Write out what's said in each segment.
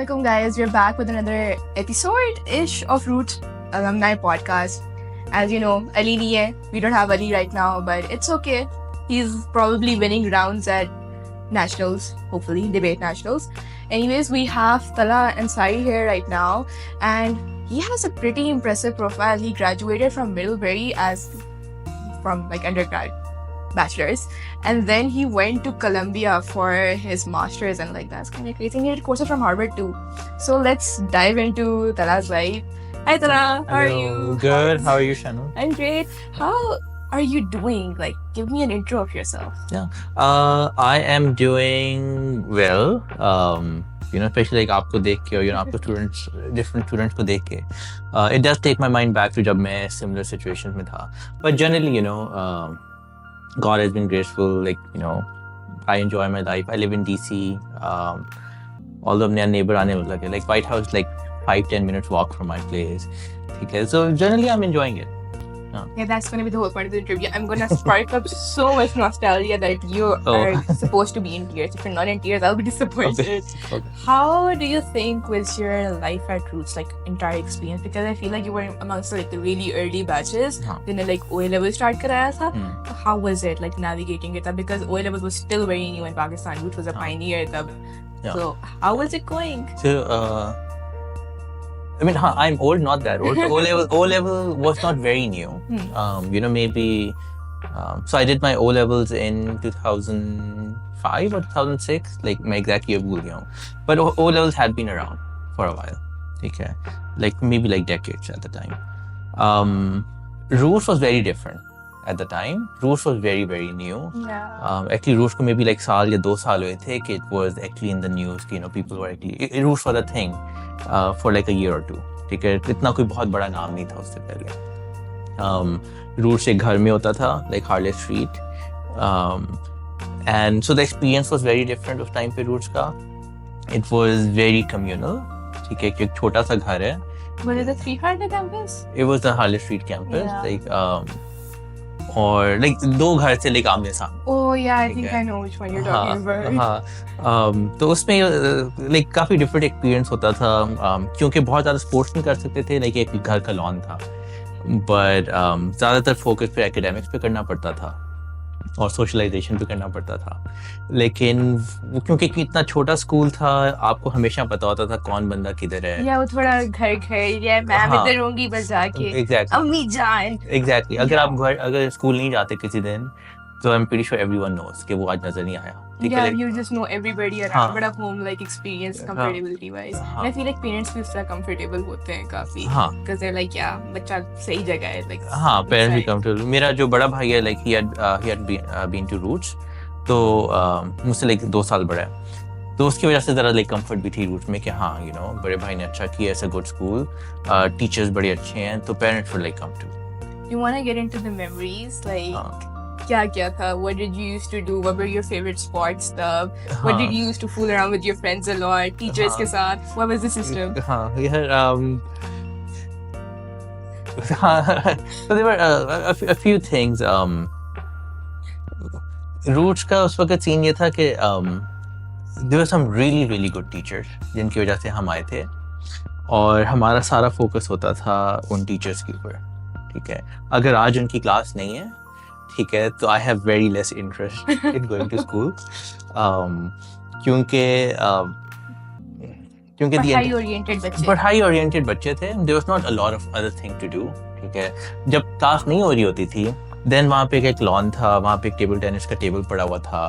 Assalamualaikum guys, we're back with another episode-ish of Roots Alumni Podcast. As you know, Ali nahi hai. We don't have Ali right now, but it's okay. He's probably winning rounds at nationals, hopefully, debate nationals. Anyways, we have Tala Ansari here right now, and he has a pretty impressive profile. He graduated from Middlebury from undergrad, bachelor's, and then he went to Columbia for his master's, and that's kind of crazy. He did courses from Harvard too. So let's dive into Tala's life. Hi Tala, how are you? Good. How are you, Shanu? I'm great. How are you doing? Give me an intro of yourself. Yeah. I am doing well. Especially आपको देख के और आपको different students को देख के, it does take my mind back to जब मैं similar situations में था. But generally, God has been graceful. I enjoy my life. I live in DC. Although मेरा neighbor आने वाला है, White House 5-10 minutes walk from my place. Okay, so generally I'm enjoying it. Yeah, that's going to be the whole point of the interview. I'm going to spark up so much nostalgia that you are supposed to be in tears. If you're not in tears, I'll be disappointed. Okay. How do you think was your life at Roots, entire experience? Because I feel like you were amongst the really early batches. Then OA level start karaya tha. So how was it navigating it? Because OA level was still very new in Pakistan. Roots was a pioneer. So how was it going? So I'm old, not that old. So O level was not very new. Maybe. So I did my O levels in 2005 or 2006. मैं exact year भूल गया हूँ. But O levels had been around for a while. Okay, maybe decades at the time. Roots was very different at the time. Roots was very, very new. Yeah. Actually, Roots को maybe 1 साल या 2 साल हुए थे कि it was actually in the news. People were actually Roots was a thing. For a year or two. ठीक है, इतना कोई बहुत बड़ा नाम नहीं था उससे पहले. रूट्स एक घर में होता था, Harley street, and so the experience was very different उस टाइम पे रूट्स का. It was very communal. ठीक है, एक छोटा सा घर है. Was it the 3 Harley campus? It was the Harley Street campus. Yeah. और 2 घर से आमने सामने. Oh yeah, I think I know which one you're talking about. तो उसमें काफी डिफरेंट एक्सपीरियंस होता था, क्योंकि बहुत ज्यादा स्पोर्ट्स नहीं कर सकते थे. एक घर का लॉन था, बट ज्यादातर फोकस पे एकेडमिक्स पे करना पड़ता था और सोशलाइजेशन पे करना पड़ता था. लेकिन क्योंकि इतना छोटा स्कूल था, आपको हमेशा पता होता था कौन बंदा किधर है. या वो थोड़ा घर या मैम इधर होंगी बस जाके. Exactly. अम्मी जान. Exactly. अगर स्कूल नहीं जाते किसी दिन, तो I'm pretty sure everyone knows कि वो आज नजर नहीं आया. Yeah, you just know everybody around, but at home experience comfortability wise. And I feel parents भी उससे comfortable होते हैं काफी. Because they're yeah, बच्चा सही जगह है. Parents भी comfortable. मेरा जो बड़ा भाई है, he had been to Roots, तो मुझसे 2 साल बड़ा है, तो उसकी वजह से जरा कंफर्ट भी थी रूट्स में कि बड़े भाई ने अच्छा किया, ऐसा गुड स्कूल, टीचर्स बड़े अच्छे हैं, तो parents were comfortable. You want to get into the memories क्या था? What did you used to do? What were your favorite sports stuff? What did you used to fool around with your friends a lot? Teachers के साथ? What was the system? So there were a few things. Roots का उस वक्त scene ये था कि there were some really really good teachers जिनकी वजह से हम आए थे, और हमारा सारा फोकस होता था उन टीचर्स के ऊपर. ठीक है, अगर आज उनकी क्लास नहीं है, ठीक है, तो I have very less interest in going to school. क्योंकि पढ़ाई oriented बच्चे थे. There was not a lot of other thing to do. ठीक है, जब क्लास नहीं हो रही होती थी, then वहाँ पे एक लॉन था, वहाँ पे एक टेबल टेनिस का टेबल पड़ा हुआ था.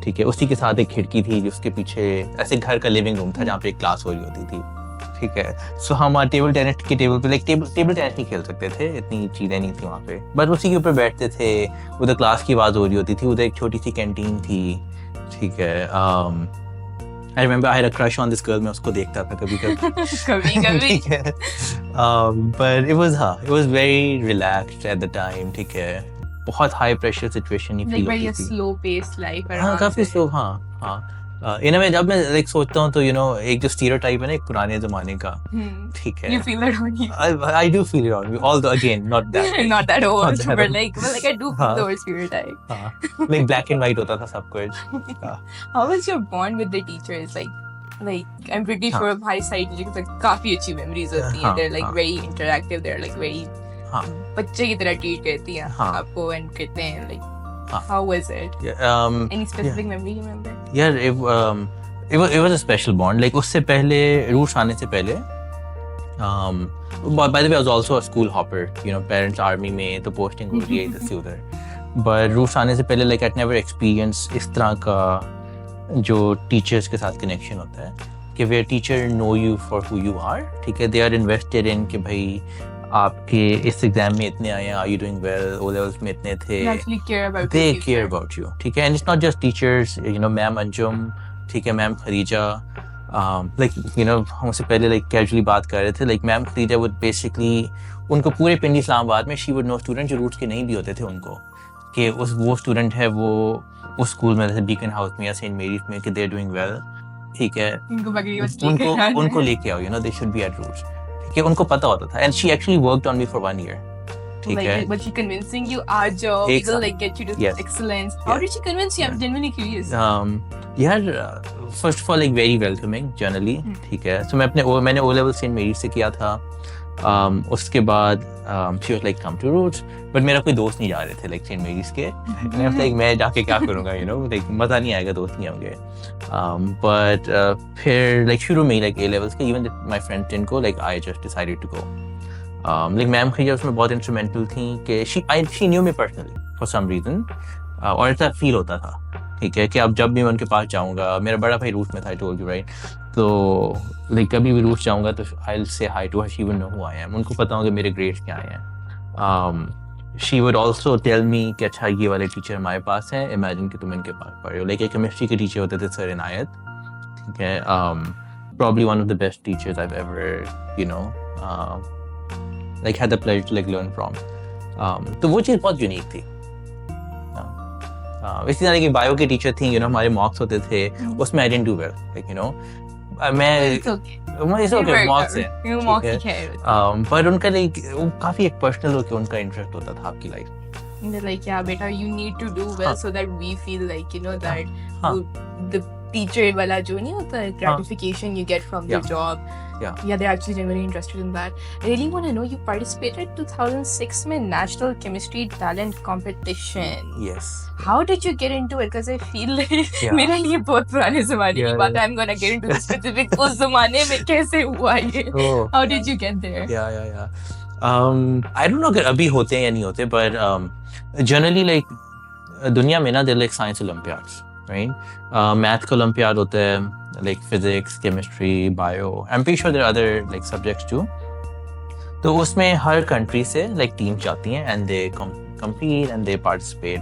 ठीक है, उसी के साथ एक खिड़की थी जिसके पीछे ऐसे घर का लिविंग रूम था जहाँ पे एक क्लास हो रही होती थी. ठीक है, सो हम टेबल टेनिस के टेबल पे टेबल टेनिस नहीं खेल सकते थे, इतनी चीज़ें नहीं थी वहाँ पे, बस उसी के ऊपर बैठते थे. उधर क्लास की आवाज़ हो रही होती थी, उधर एक छोटी सी कैंटीन थी. ठीक है, I remember I had a crush on this girl. मैं उसको देखता था कभी ठीक है, but it was very relaxed at the time. ठीक है, बहुत high pressure situation नहीं feel होती थी. slow paced life. काफी slow. इनमें जब मैं सोचता हूँ तो एक जो stereotype है ना, एक पुराने जमाने का. ठीक है, you feel that on you. I do feel it on me, although again not that not that old, but I do feel the old stereotype. black and white होता था सब कुछ. How was your bond with the teachers? like I'm pretty हाँ. sure हमारी side की काफी अच्छी memories होती हैं. हाँ, They're like हाँ. very interactive. They're like very हाँ. बच्चे की तरह ट्रीट करती हैं हाँ. आपको and कहते हैं like हाँ. how was it? Yeah, Any specific memory you remember? यार it was a special bond. Like उससे पहले रूस आने से पहले by the way I was also a school hopper. You know, parents army में तो posting हो रही है इधर से उधर. But रूस आने से पहले like I'd never experienced इस तरह का जो टीचर्स के साथ कनेक्शन होता है कि वे teacher know you for who you are. ठीक है, दे आर इन्वेस्टेड इन कि भाई आपके इस एग्जाम में इतने आए हैं, are you doing well, O levels में इतने थे, They actually care about they your future. Care about you. ठीक है, and it's not just teachers, you know, ma'am Anjum, ठीक है, ma'am Khadija, like you know हमसे पहले लाइक कैजुअली बात कर रहे थे, like ma'am Khadija would basically उनको पूरे पिंडी इस्लामाबाद में शी वुड नो स्टूडेंट जो रूट्स के नहीं भी होते थे उनको कि वो स्टूडेंट है वो उस स्कूल में जैसे बीकन हाउस में या सेंट मेरीज में कि दे आर डूइंग वेल. ठीक है, इनको बगैर बस लेके आना है. उनको लेके आओ, you know they should be at Roots. ठीक है, उनको पता होता था, and she actually worked on me for 1 year. ठीक है, Like, but she convincing you our job will Exactly. like get you to Yes. excellence. How Yeah. did she convince you? I'm genuinely curious. यार first of all like very welcoming generally. ठीक है, तो मैंने O level Saint marriage से किया था. उसके बाद she was like come to Roots, but मेरा कोई दोस्त नहीं जा रहे थे लाइक सेंट मेरीज के. मैं लाइक मैं जाके क्या करूंगा, यू नो, लाइक मजा नहीं आएगा, दोस्त नहीं होंगे. बट फिर लाइक शुरू में ही लाइक ए लेवल्स के even my friends didn't go, like I just decided to go. Like ma'am खरीजा उसमें बहुत इंस्ट्रूमेंटल थी कि she knew me personally for some reason, और ऐसा फील होता था. ठीक है, कि अब जब भी मैं उनके पास जाऊंगा, मेरा बड़ा भाई रूस में था, आई टोल्ड यू राइट, तो लाइक कभी भी रूस जाऊंगा तो I will say hi to her, she would know who I am, उनको पता होगा मेरे ग्रेड्स क्या आए हैं. She would also tell me कि अच्छा ये वाले टीचर हमारे पास हैं, इमेजिन कि तुम इनके पास पढ़ रहे हो. लाइक एक केमिस्ट्री के टीचर होते थे सर इनायत. ठीक है, probably one of the best teachers I've ever, you know, like had the pleasure to like learn from. तो वो चीज़ बहुत यूनिक थी. इसी तरह की बायो के टीचर थी, यू नो, हमारे मॉक्स होते थे, उसमें I didn't do well, like you know, मैं It's okay. इट्स ओके मॉक्स है. You mock ही खेल. पर उनका लाइक वो काफी एक पर्सनल होके उनका इंटरेस्ट होता था आपकी life. They're like, yeah, beta, you need to do well so that we feel like, you know, that हाँ. the teacher वाला जो नहीं होता है, gratification you get from the Yeah. job. Yeah. Yeah, they're actually genuinely interested in that. I really want to know, you participated 2006 में National Chemistry Talent Competition. Yes. How did you get into it? Because I feel like Yeah. मेरे लिए बहुत पुराने ज़माने की Yeah, बात है. I'm gonna get into the specific उस ज़माने में कैसे हुआ ये? Oh. How did you get there? Yeah. I don't know अगर अभी होते हैं या नहीं होते, but generally like दुनिया में ना they're like science Olympiads, right? Math का Olympiad होता है, like physics, chemistry, bio. I'm pretty sure there are other like subjects too. तो उसमें हर country से like teams जाती हैं and they compete and they participate.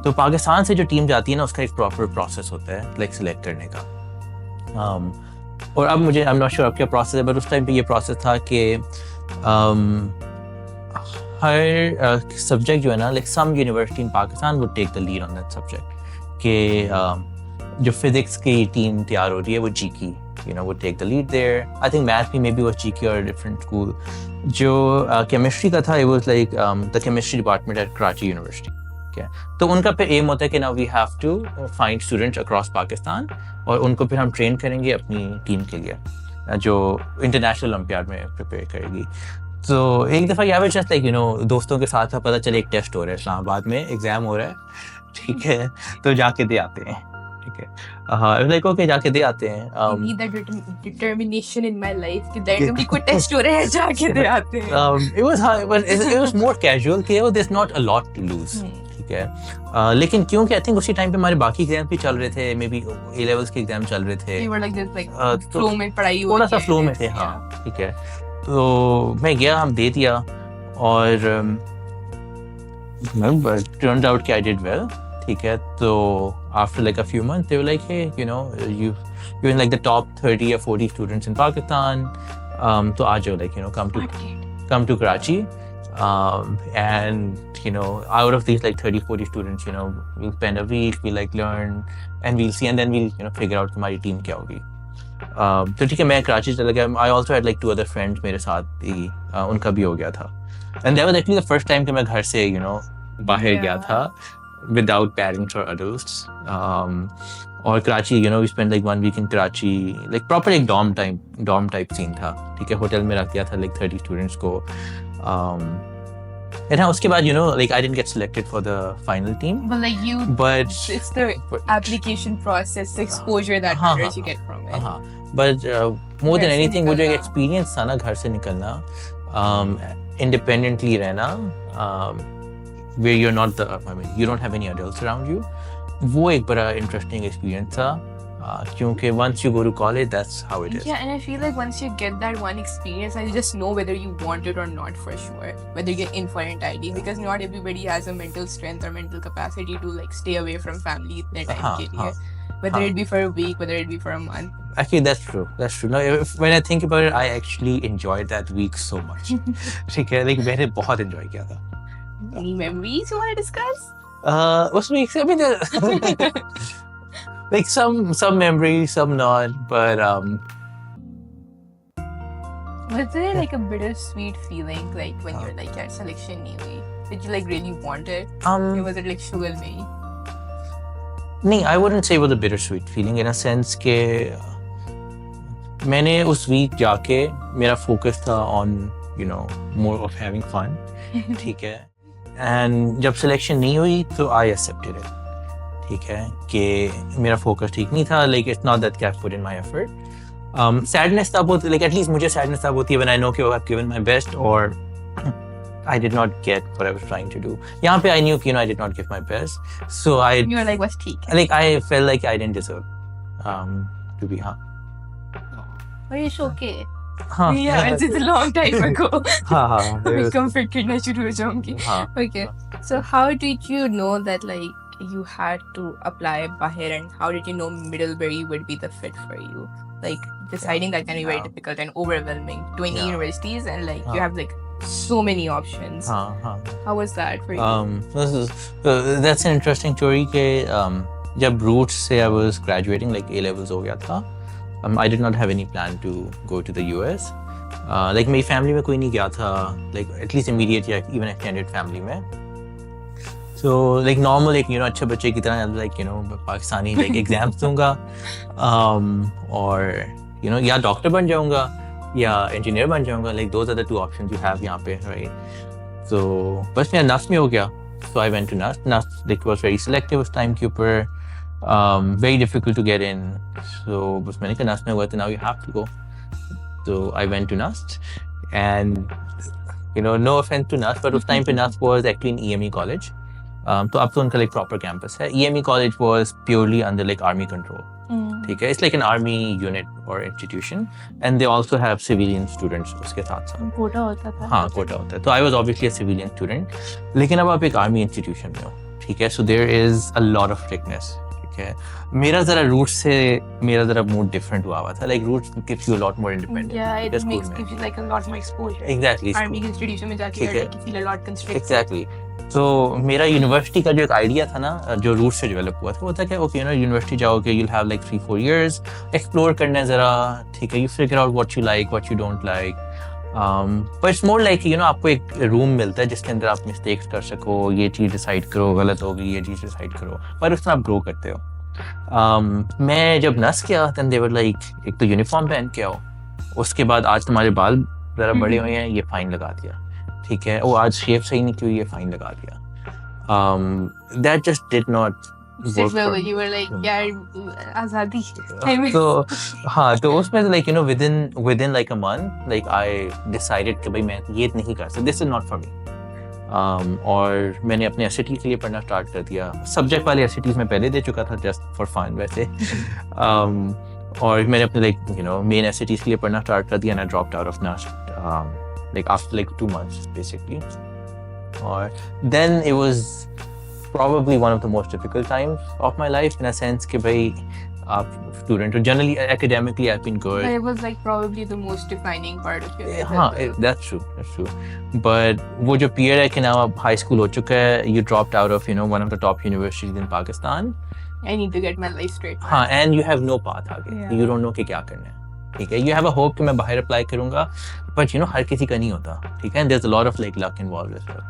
तो पाकिस्तान से जो टीम जाती है ना उसका एक प्रॉपर प्रोसेस होता है लाइक सिलेक्ट करने का. और अब मुझे आई एम नॉट श्योर अब क्या प्रोसेस है, बट उस टाइम पे ये प्रोसेस था कि हर सब्जेक्ट जो है ना, like some university in Pakistan would take the lead on that subject. कि जो फिजिक्स की टीम तैयार हो रही है वो GIK, you know, would take the lead there. I think math भी मे बी वाज जी की और डिफरेंट स्कूल. जो केमिस्ट्री का था, it was like the chemistry department at Karachi university. तो उनका फिर एम होता है कि now we have to find students across Pakistan और उनको फिर हम ट्रेन करेंगे अपनी टीम के लिए जो इंटरनेशनल ओलंपियाड में प्रिपेयर करेगी. तो एक दफ़ा यहाँ पे जस्ट लाइक यू नो दोस्तों के साथ पता चले एक टेस्ट हो रहा है इस्लामाबाद में, एग्जाम हो रहा है. ठीक है, तो जाके दे आते हैं. ठीक है, हाँ लाइक ओके जाके दे आते हैं. I need that determination in my life कि there भी कोई टेस्ट हो रहा है जाके दे आते हैं. it was more casual कि there's not a lot to lose. ठीक है, लेकिन क्योंकि आई थिंक उसी टाइम पे हमारे बाकी एग्जाम भी चल रहे थे, मे बी ए लेवल्स के एग्जाम चल रहे थे. We were like this like तो flow में पढ़ाई हो थोड़ा सा रही है. फ्लो में थे. हाँ ठीक है, तो मैं गया, हम दे दिया और turned out कि I did well. ठीक है, तो after like a few months they were like, hey, you know, you're in like the top 30 or 40 students in Pakistan. तो आ जाओ, like, you know, come to Karachi. And you know, out of these like 30-40 students, you know, we'll spend a week, we'll like learn and we'll see, and then we'll, you know, figure out हमारी team क्या होगी. तो ठीक है, मैं कराची चला गया. I also had like 2 other friends मेरे साथ ही, उनका भी हो गया था. And that was actually the first time कि मैं घर से, you know, बाहर गया था. without parents or adults. और Karachi, you know, we spent like 1 week in Karachi, like proper एक dorm type scene था, ठीक है, होटल में रख दिया था like 30 students को. And हाँ, उसके बाद, you know, like I didn't get selected for the final team. But like you, but it's the application process, the exposure that you get from it. But more than anything, वो जो एक experience था ना घर से निकलना, independently रहना, where you're not you don't have any adults around you, वो एक बड़ा interesting experience था. क्योंकि once you go to college, that's how it is. Yeah, and I feel like once you get that one experience, you just know whether you want it or not for sure. Whether you're in for it ID, because not everybody has a mental strength or mental capacity to like stay away from family their time ke liye. Whether it be for a week, whether it be for a month. Actually, that's true. That's true. No, when I think about it, I actually enjoyed that week so much. ठीक है, like मैंने बहुत enjoy किया था. Any memories you want to discuss? उस week से, I mean, like some memories, some not, but was there like a bittersweet feeling like when you're like at selection nahi hui? Did you like really want it? Or was it like sugar me? नहीं, I wouldn't say it was a bittersweet feeling in a sense के मैंने उस week जाके मेरा focus था on, you know, more of having fun. ठीक है, and जब selection नहीं हुई तो I accepted it. ठीक है कि मेरा फोकस ठीक नहीं था, like it's not that I put in my effort. Sadness तब होती, like at least मुझे sadness तब होती है when I know कि I've given my best or I did not get what I was trying to do. यहाँ पे I knew कि, you know, I did not give my best, so you were like, what's ठीक? Like I felt like I didn't deserve to be. हाँ. But it's okay. हाँ. Yeah, it's a long time ago. हाँ. मैं comfort करना शुरू हो जाऊँगी. हाँ. Okay. So how did you know that like you had to apply Bahir, and how did you know Middlebury would be the fit for you? Like deciding that can be very difficult and overwhelming. 20 universities and like you have like so many options. How was that for you? That's an interesting story के जब Roots से I was graduating, like A levels हो गया था, I did not have any plan to go to the US. Like मेरी family में कोई नहीं गया था, like at least immediate या even extended family में. So like normal, like, you know, अच्छे बच्चे की तरह, like, you know, Pakistani like exams दूंगा, और you know, या डॉक्टर बन जाऊंगा या इंजीनियर बन जाऊंगा, like those are the two options you have यहाँ पे, right? So बस मेरा NUST में हो गया, so I went to NUST. NUST like was very selective उस time के ऊपर, very difficult to get in, so बस मैंने कहा NUST में हुआ तो now you have to go. So I went to NUST, and you know, no offense to NUST, but उस time पे NUST was actually an EME college. तो अब तो उनका like proper campus है. EME college was purely under like army control. ठीक है, it's like an army unit or institution, and they also have civilian students उसके साथ साथ. कोटा होता था. हाँ, कोटा होता है. तो I was obviously a civilian student, लेकिन अब आप एक army institution में हो, ठीक है. So there is a lot of strictness. ठीक है, मेरा जरा Roots से मेरा जरा mood different हुआ था. Like Roots gives you a lot more independence. Yeah, it gives you like a lot more exposure. Exactly. Army institution में जाके you feel a lot constricted. Exactly. तो मेरा यूनिवर्सिटी का जो एक आइडिया था ना, जो रूट से डेवलप हुआ था, वो था कि ओके, यू नो, यूनिवर्सिटी जाओगे, you'll have like 3-4 years, explore करना है ज़रा, ठीक है, you figure out what you like, what you don't like, but it's more like, you know, आपको एक रूम मिलता है जिसके अंदर आप मिस्टेक्स कर सको, ये चीज़ डिसाइड करो, गलत होगी, ये चीज़ डिसाइड करो, पर उसमें आप ग्रो करते हो. मैं जब NUST किया, then they were like, एक तो यूनिफॉर्म पहन के आओ, उसके बाद आज तुम्हारे बाल ज़रा बड़े हुए हैं, ये फाइन लगा दिया, ठीक है, वो आज शेप सही नहीं की हुई, ये फाइन लगा दिया. That just did not work for me. You were like, यार आज़ादी. तो हाँ, तो उसमें like, you know, within like a month, like I decided कि भाई मैं ये नहीं कर सकता, this is not for me. और मैंने अपने SAT के लिए पढ़ना स्टार्ट कर दिया. सब्जेक्ट वाले SATs मैं पहले दे चुका था, just for fun वैसे. और मैंने अपने like, you know, main SATs के लिए पढ़ना स्टार्ट कर दिया, and I dropped out of NUST. Like after like 2 months basically, or then it was probably one of the most difficult times of my life in a sense कि भाई आप student, generally academically I've been good. But it was like probably the most defining part of your life. हाँ, that's true. But वो जो period है कि now आप high school हो चुका है, you dropped out of, you know, one of the top universities in Pakistan. I need to get my life straight. हाँ, and you have no path आगे. Yeah. You don't know कि क्या करना है. ठीक है, you have a hope कि मैं बाहर अप्लाई करूँगा, but you know, हर किसी का नहीं होता, ठीक है, and there's a lot of like luck involved as well.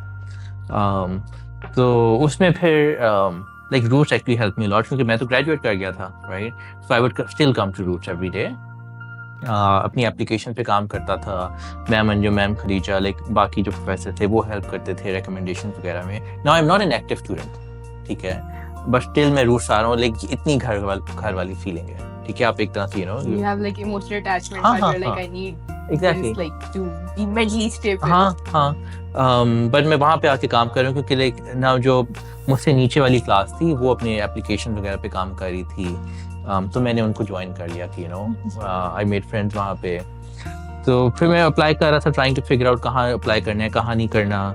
तो उसमें फिर like Roots actually helped me a lot क्योंकि मैं तो ग्रेजुएट कर गया था, right? So I would still come to Roots every day. अपनी एप्लीकेशन पे काम करता था, ma'am Anju, ma'am Khadija, like बाकी जो प्रोफेसर थे वो हेल्प करते थे रिकमेंडेशन वगैरह में. Now I am not an active student, ठीक है, बट स्टिल मैं रूट्स आ रहा हूँ, लाइक इतनी घर वाली फीलिंग है, ठीक है. आप एक तरह से you have like emotional attachment, हाँ, but हाँ, you're like हाँ. I need Exactly. this like to be mentally stable. हाँ. बट मैं वहाँ पे आके काम कर रहा हूँ क्योंकि लाइक ना जो मुझसे नीचे वाली क्लास थी वो अपने एप्लीकेशन वगैरह पे काम कर रही थी. तो मैंने उनको ज्वाइन कर लिया कि आई मेड फ्रेंड्स वहाँ पे. तो फिर मैं अप्लाई कर रहा था, ट्राइंग टू फिगर आउट कहाँ अप्लाई करना है, कहाँ नहीं करना.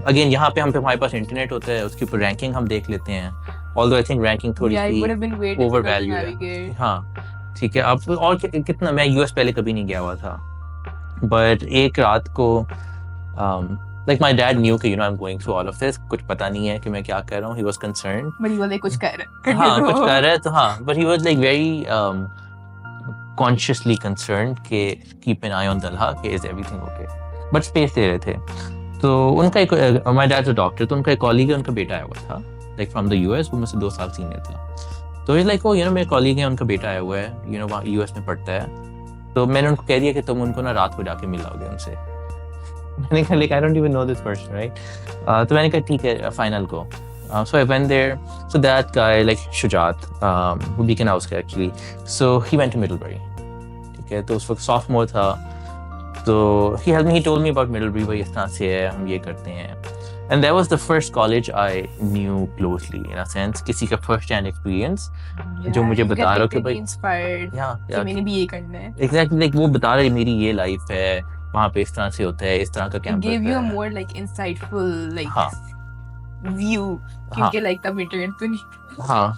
अगेन यहाँ पे हमारे पास इंटरनेट होता है, उसके ऊपर रैंकिंग हम देख लेते हैं. ऑल्दो आई थिंक रैंकिंग थोड़ी सी ओवरवैल्यू है. हाँ, ठीक है. अब और कितना, मैं यूएस पहले कभी नहीं गया हुआ था, बट एक रात को like my dad knew कि I'm going through all of this, कुछ पता नहीं है कि मैं क्या कर रहा हूँ. He was concerned. But he was like कुछ कर रहा है. हाँ, कुछ कर रहा है तो हाँ. But he was like very consciously concerned कि keep an eye on Dalha कि is everything okay. But space दे रहे थे. तो उनका एक my dad's a doctor, तो उनका एक कॉलीग है, उनका बेटा आया हुआ था, like from the US, वो मुझसे 2 साल सीनियर था. तो he's like, oh मेरे कॉलीग है, उनका बेटा आया हुआ है, वहाँ US में पढ़ता है. तो मैंने उनको कह दिया कि तुम उनको ना रात को जाके मिलाओगे उनसे. मैंने कहा like I don't even know this person, right? तो मैंने कहा ठीक है, फाइनल को. So I went there. So that guy, like Shujat, who Beacon House का actually, so he went to Middlebury. ठीक है, तो उस वक्त sophomore था. तो he helped me, he told me about Middlebury, भाई इस तरह से है, हम ये करते हैं. And that was the first college I knew closely, in a sense, किसी का first hand experience, जो मुझे बता रहा हो कि भाई inspired, कि मैंने भी ये करना है. Exactly, like वो बता रहा है मेरी ये लाइफ है, वहाँ पे इस तरह से होता है, इस तरह का कैंपस है. It gave you a more like insightful like view, क्योंकि like तब इंटरनेट तो नहीं. हाँ.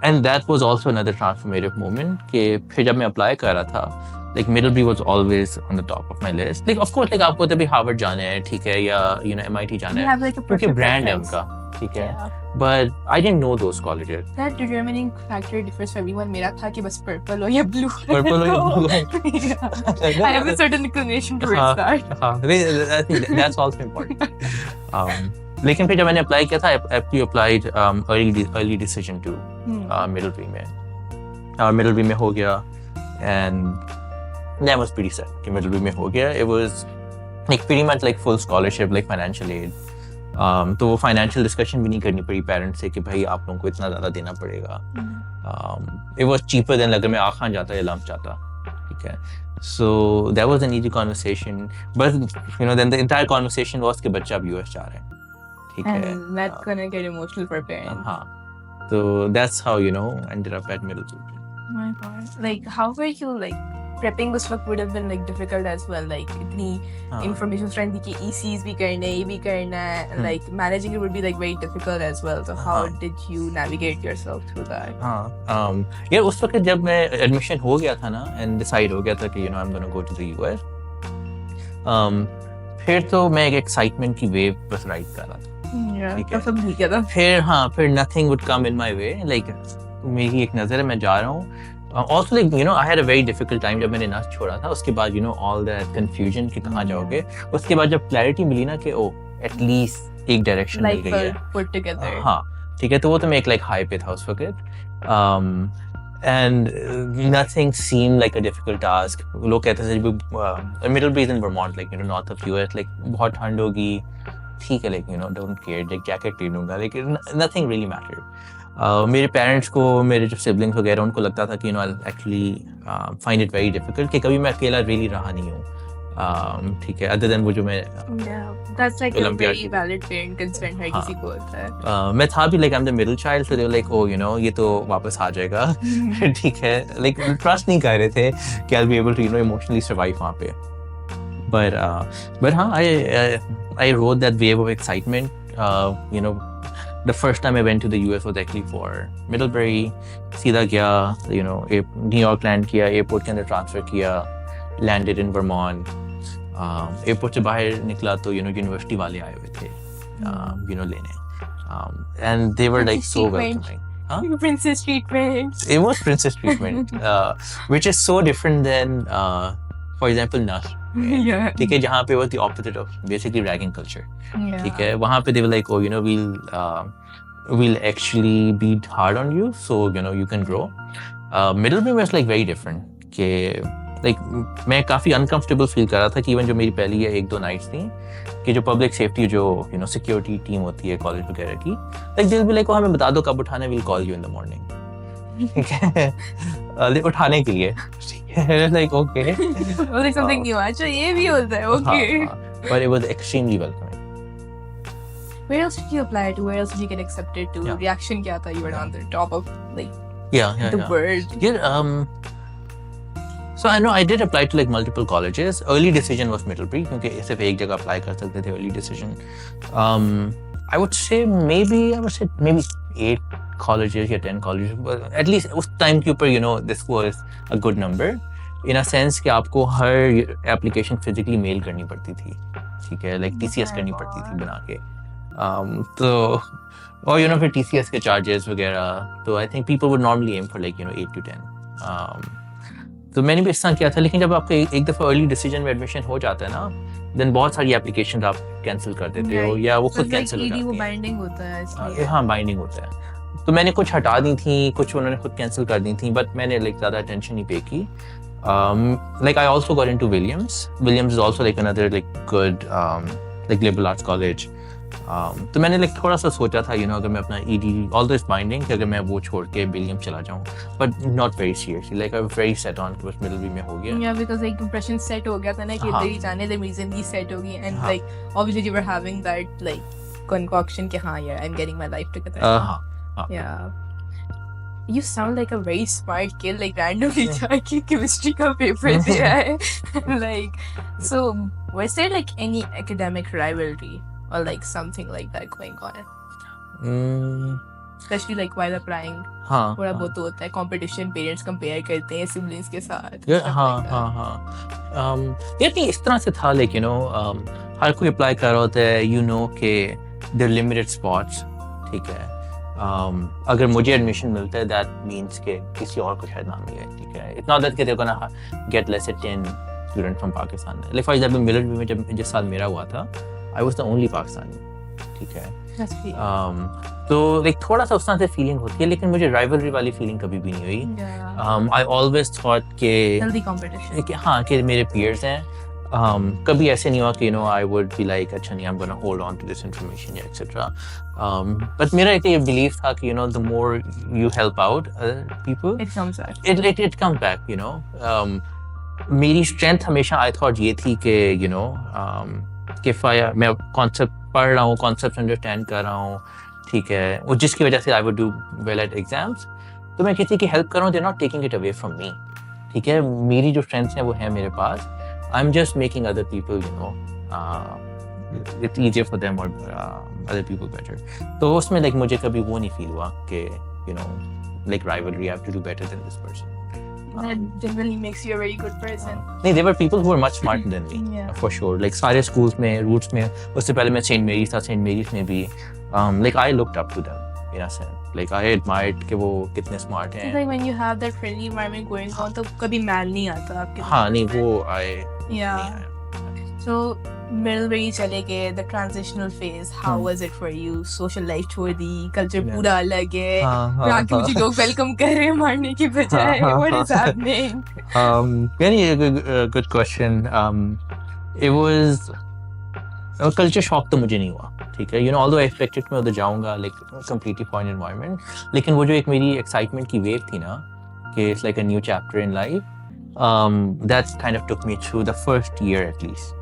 And that was also another transformative moment कि फिर जब मैं अप्लाई कर रहा था, like Middlebury was always on the top of my list. Like of course, like आपको तभी हार्वर्ड जाना है, ठीक है, या MIT जाना है, like क्योंकि ब्रांड है उनका, ठीक है. But I didn't know those colleges. That determining factor differs for everyone. मेरा था कि बस purple हो या blue. Purple हो या blue. I have a certain inclination towards that. हाँ, I think that's also important. लेकिन फिर जब मैंने अप्लाई किया था, I applied early decision to Middlebury में. Middlebury में हो गया, and that was pretty sad कि Middlebury में हो गया. It was like pretty much like full scholarship, like financial aid. तो वो फाइनेंशियल डिस्कशन भी नहीं करनी पड़ी पेरेंट्स से कि भाई आप लोगों को इतना ज़्यादा देना पड़ेगा. It was cheaper than अगर मैं आखान जाता या लम्प जाता, ठीक है. So that was an easy conversation, but then the entire conversation was कि बच्चा अब US जा रहा है, ठीक है. And that's gonna get emotional for parents. हाँ, तो that's how ended up at Middlebury. My God, like how were you like prepping उस वक्त would have been like difficult as well, like इतनी information strength कि ECs भी करना है, ये भी करना है, like managing it would be like very difficult as well. So how did you navigate yourself through that? हाँ, यार उस वक्त जब मैं एडमिशन हो गया था ना, and decide हो गया था कि I'm gonna go to the US, फिर तो मैं एक excitement की wave बस ride कर रहा था. तो सब भूल गया था. फिर nothing would come in my way, like मेरी एक नज़र है, मैं जा रहा हूँ. Also like I had a very difficult time जब मैंने नर्स छोड़ा था. उसके बाद all that confusion कि कहाँ जाओगे. उसके बाद जब clarity मिली ना कि at least एक direction मिल गई है, put together. हाँ, ठीक है. तो वो तो मैं एक like high पे था उस वक्त. And nothing seemed like a difficult task. लोग कहते थे Middlebury in Vermont, like north of US, like बहुत ठंड होगी, ठीक है, like don't care, like jacket ले लूँगा, like nothing really mattered. मेरे पेरेंट्स को, मेरे जो सिबलिंग्स वगैरह, उनको लगता था कि I'll actually find it very difficult कि कभी मैं अकेला really रहा नहीं हूँ, ठीक है, other than वो जो मैं that's like a very valid parent concern हर किसी को होता है. मैं था भी like I'm the middle child, so they were like, oh ये तो वापस आ जाएगा, ठीक है, like trust नहीं कर रहे थे कि I'll be able to emotionally survive वहाँ पे. But हाँ, I rode that wave of excitement. The first time I went to the US was actually for Middlebury. सीधा गया, New York land किया, airport के अंदर transfer किया, landed in Vermont. Airport से बाहर निकला तो university वाले आए हुए थे, लेने. And they were like so welcoming. Princess treatment. It was princess treatment, which is so different than for example nurse, Yeah. ठीक है, जहाँ पे वो the opposite of basically ragging culture, Yeah. ठीक है, वहाँ पे they were like oh you know we'll actually be hard on you so you know you can grow. Middlebury was like very different कि like मैं काफ़ी uncomfortable feel कर रहा था कि even जो मेरी पहली 1-2 nights थी कि जो public safety जो you know security team होती है college वगैरह की, like they'll be like oh हमें बता दो कब उठाना, we'll call you in the morning, ठीक है, उठाने के लिए, ठीक है, like okay. Like something new. अच्छा ये भी होता है. Okay. But it was extremely welcoming. Where else did you apply to? Where else did you get accepted to? Yeah. Reaction क्या था? You were on the top of like Yeah. the world. Yeah, so I know I did apply to like multiple colleges. Early decision was Middlebury क्योंकि सिर्फ एक जगह apply कर सकते थे. Early decision. I would say maybe 8 colleges या 10 colleges. But at least उस time के ऊपर you know this was a good number. In a sense कि आपको हर application physically mail करनी पड़ती थी, ठीक है, like TCS करनी पड़ती थी बना के. तो और you know फिर TCS के charges वगैरह, तो I think people would normally aim for like you know 8 to 10. तो मैंने भी इस तरह किया था, लेकिन जब आपका एक दफ़ा अर्ली डिसीजन में एडमिशन हो जाता है ना, देन बहुत सारी एप्लीकेशन आप कैंसिल कर देते हो या वो खुद कैंसिल हो जाती है. बाइंडिंग होता है इसलिए. हाँ, बाइंडिंग होता है. तो मैंने कुछ हटा दी थी, कुछ उन्होंने खुद कैंसिल कर दी थी, बट मैंने लाइक ज़्यादा अटेंशन नहीं पे की. Like I also got into Williams. Williams is also like another like good like liberal arts college. तो मैंने like थोड़ा सा सोचा था you know अगर मैं अपना ED all this binding कि अगर मैं वो छोड़ के Williams चला जाऊँ, but not very seriously, like I was very set on कि बस Middlebury में हो गया. Yeah, because like impression set हो गया था ना कि इधर ही जाने, the reason ही set होगी, and like obviously you were having that like concoction कि हाँ यार I'm getting my life together. Yeah. You sound like a very smart kid, like randomly जाके chemistry का paper दिया है. Like, so was there like any academic rivalry or like something like that going on? Especially like while applying. हाँ. थोड़ा बहुत होता है competition, parents compare करते हैं siblings के साथ. हाँ. यार नहीं इस तरह से था like you know हर कोई अप्लाई कर रहा होता है, you know कि there are limited spots, ठीक है. अगर मुझे एडमिशन मिलता है that means कि किसी और को शायद ना मिले, ठीक है. It's not that कि they're gonna get let's say 10 students from Pakistan. Like for example Middlebury में जब जिस साल मेरा हुआ था, I was the only Pakistani, ठीक है. तो like थोड़ा सा उस तरह से फीलिंग होती है, लेकिन मुझे राइवलरी वाली फीलिंग कभी भी नहीं हुई. I always thought कि healthy competition. हाँ कि मेरे peers हैं. कभी ऐसे नहीं हुआ कि you know I would be like अच्छा नहीं I'm gonna hold on to this information या etc. But मेरा एक ये belief था कि you know the more you help out other people, It comes back. It comes back, you know. मेरी strength हमेशा I thought ये थी कि you know कि मैं concept पढ़ रहा हूँ, concept understand कर रहा हूँ, ठीक है, और जिसकी वजह से I would do well at exams. तो मैं किसी की help कर रहा हूँ, they're not taking it away from me, ठीक है. मेरी जो strengths हैं वो है मेरे पास. I'm just making other people, you know, it's easier for them or other people better. तो उसमें like मुझे कभी वो नहीं feel हुआ कि you know like rivalry, I have to do better than this person. That generally makes you a very good person. नहीं, there were people who were much smarter than me, Yeah. for sure. Like सारे schools में, roots में, उससे पहले मैं Saint Mary's था, Saint Mary's में भी, like I looked up to them in a sense. Like I admired कि वो कितने smart It's हैं. like when you have that friendly environment going on, तो कभी मैल नहीं आता आपके. हाँ नहीं वो Yeah. So Middlebury चले गए, the transitional phase. How was it for you? Social life छोड़ दी, culture पूरा अलग है. यहाँ के मुझे लोग welcome कर रहे हैं मारने की बजाय. What is happening? Very good question. It was culture shock तो मुझे नहीं हुआ, ठीक है. You know, although I expected मैं उधर जाऊँगा like completely foreign environment, लेकिन वो जो एक मेरी excitement की wave थी ना कि it's like a new chapter in life, that kind of took me through the first year at least.